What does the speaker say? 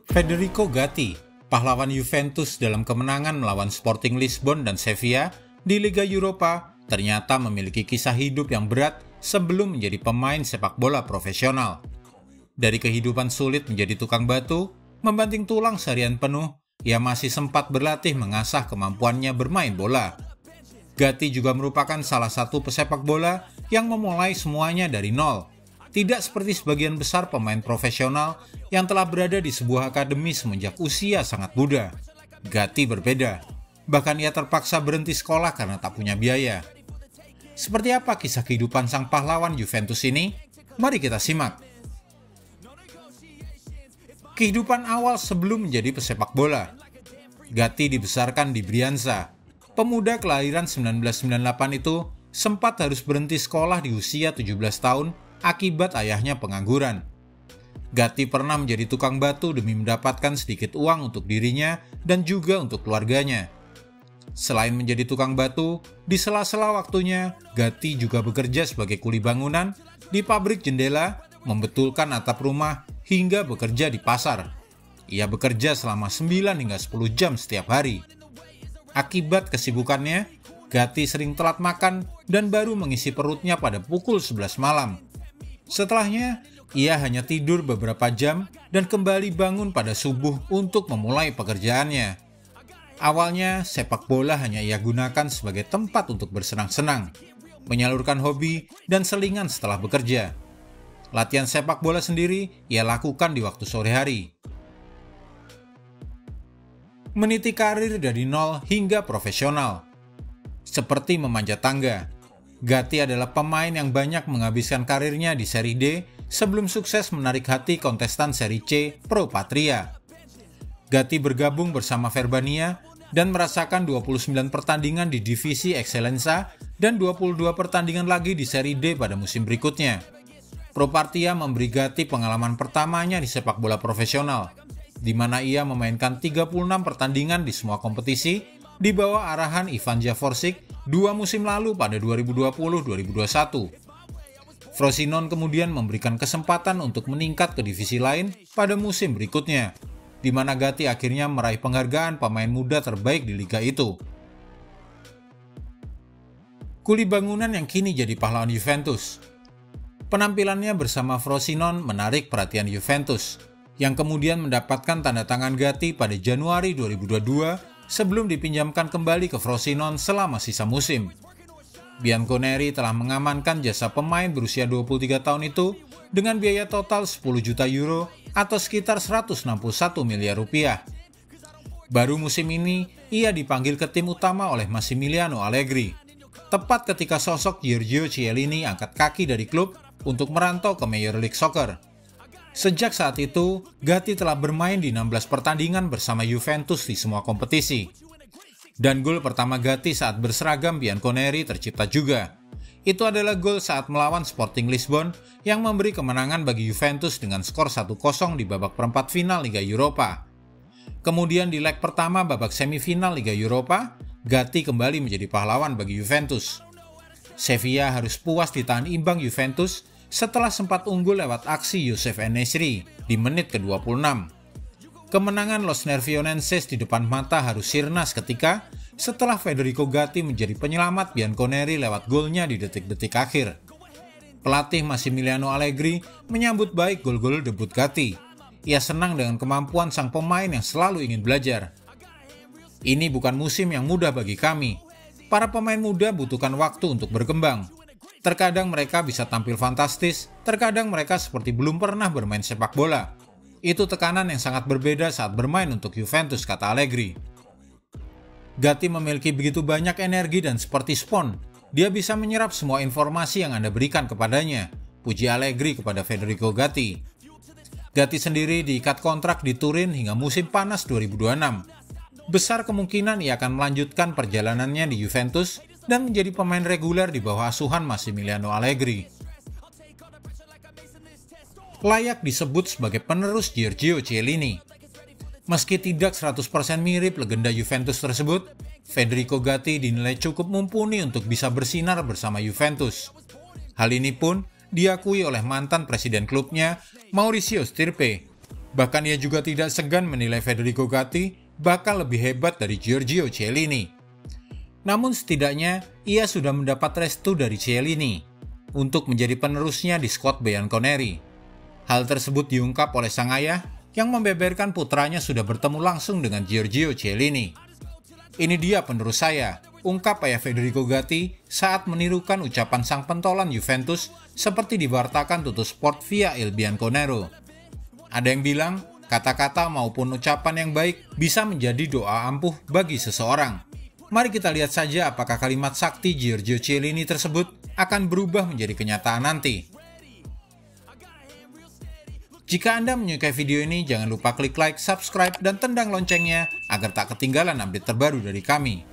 Federico Gatti, pahlawan Juventus dalam kemenangan melawan Sporting Lisbon dan Sevilla di Liga Eropa, ternyata memiliki kisah hidup yang berat sebelum menjadi pemain sepak bola profesional. Dari kehidupan sulit menjadi tukang batu, membanting tulang seharian penuh, ia masih sempat berlatih mengasah kemampuannya bermain bola. Gatti juga merupakan salah satu pesepak bola yang memulai semuanya dari nol. Tidak seperti sebagian besar pemain profesional yang telah berada di sebuah akademi semenjak usia sangat muda. Gatti berbeda. Bahkan ia terpaksa berhenti sekolah karena tak punya biaya. Seperti apa kisah kehidupan sang pahlawan Juventus ini? Mari kita simak. Kehidupan awal sebelum menjadi pesepak bola. Gatti dibesarkan di Brianza. Pemuda kelahiran 1998 itu sempat harus berhenti sekolah di usia 17 tahun akibat ayahnya pengangguran. Gatti pernah menjadi tukang batu demi mendapatkan sedikit uang untuk dirinya dan juga untuk keluarganya. Selain menjadi tukang batu, di sela-sela waktunya, Gatti juga bekerja sebagai kuli bangunan di pabrik jendela, membetulkan atap rumah, hingga bekerja di pasar. Ia bekerja selama 9 hingga 10 jam setiap hari. Akibat kesibukannya, Gatti sering telat makan dan baru mengisi perutnya pada pukul 11 malam. Setelahnya, ia hanya tidur beberapa jam dan kembali bangun pada subuh untuk memulai pekerjaannya. Awalnya, sepak bola hanya ia gunakan sebagai tempat untuk bersenang-senang, menyalurkan hobi, dan selingan setelah bekerja. Latihan sepak bola sendiri ia lakukan di waktu sore hari. Meniti karir dari nol hingga profesional. Seperti memanjat tangga, Gatti adalah pemain yang banyak menghabiskan karirnya di Serie D sebelum sukses menarik hati kontestan Serie C Pro Patria. Gatti bergabung bersama Verbania dan merasakan 29 pertandingan di Divisi Eccellenza dan 22 pertandingan lagi di Serie D pada musim berikutnya. Pro Patria memberi Gatti pengalaman pertamanya di sepak bola profesional, di mana ia memainkan 36 pertandingan di semua kompetisi di bawah arahan Ivan Javorčić 2 musim lalu pada 2020-2021. Frosinone kemudian memberikan kesempatan untuk meningkat ke divisi lain pada musim berikutnya, di mana Gatti akhirnya meraih penghargaan pemain muda terbaik di liga itu. Kuli bangunan yang kini jadi pahlawan Juventus. Penampilannya bersama Frosinone menarik perhatian Juventus, yang kemudian mendapatkan tanda tangan Gatti pada Januari 2022 sebelum dipinjamkan kembali ke Frosinone selama sisa musim. Bianconeri telah mengamankan jasa pemain berusia 23 tahun itu dengan biaya total 10 juta euro atau sekitar 161 miliar rupiah. Baru musim ini, ia dipanggil ke tim utama oleh Massimiliano Allegri, tepat ketika sosok Giorgio Chiellini angkat kaki dari klub untuk merantau ke Major League Soccer. Sejak saat itu, Gatti telah bermain di 16 pertandingan bersama Juventus di semua kompetisi. Dan gol pertama Gatti saat berseragam Bianconeri tercipta juga. Itu adalah gol saat melawan Sporting Lisbon yang memberi kemenangan bagi Juventus dengan skor 1-0 di babak perempat final Liga Eropa. Kemudian di leg pertama babak semifinal Liga Eropa, Gatti kembali menjadi pahlawan bagi Juventus. Sevilla harus puas ditahan imbang Juventus setelah sempat unggul lewat aksi Youssef En-Nesyri di menit ke-26. Kemenangan Los Nervionenses di depan mata harus sirna seketika setelah Federico Gatti menjadi penyelamat Bianconeri lewat golnya di detik-detik akhir. Pelatih Massimiliano Allegri menyambut baik gol-gol debut Gatti. Ia senang dengan kemampuan sang pemain yang selalu ingin belajar. Ini bukan musim yang mudah bagi kami. Para pemain muda butuhkan waktu untuk berkembang. Terkadang mereka bisa tampil fantastis, terkadang mereka seperti belum pernah bermain sepak bola. Itu tekanan yang sangat berbeda saat bermain untuk Juventus, kata Allegri. Gatti memiliki begitu banyak energi dan seperti spons, dia bisa menyerap semua informasi yang Anda berikan kepadanya, puji Allegri kepada Federico Gatti. Gatti sendiri diikat kontrak di Turin hingga musim panas 2026. Besar kemungkinan ia akan melanjutkan perjalanannya di Juventus dan menjadi pemain reguler di bawah asuhan Massimiliano Allegri. Layak disebut sebagai penerus Giorgio Chiellini. Meski tidak 100% mirip legenda Juventus tersebut, Federico Gatti dinilai cukup mumpuni untuk bisa bersinar bersama Juventus. Hal ini pun diakui oleh mantan presiden klubnya, Maurizio Stirpe. Bahkan ia juga tidak segan menilai Federico Gatti bakal lebih hebat dari Giorgio Chiellini. Namun setidaknya ia sudah mendapat restu dari Chiellini untuk menjadi penerusnya di skuad Bianconeri. Hal tersebut diungkap oleh sang ayah yang membeberkan putranya sudah bertemu langsung dengan Giorgio Chiellini. "Ini dia penerus saya," ungkap ayah Federico Gatti saat menirukan ucapan sang pentolan Juventus seperti diwartakan Tuttosport via Il Bianconero. Ada yang bilang, kata-kata maupun ucapan yang baik bisa menjadi doa ampuh bagi seseorang. Mari kita lihat saja apakah kalimat sakti Giorgio Chiellini tersebut akan berubah menjadi kenyataan nanti. Jika Anda menyukai video ini, jangan lupa klik like, subscribe, dan tendang loncengnya agar tak ketinggalan update terbaru dari kami.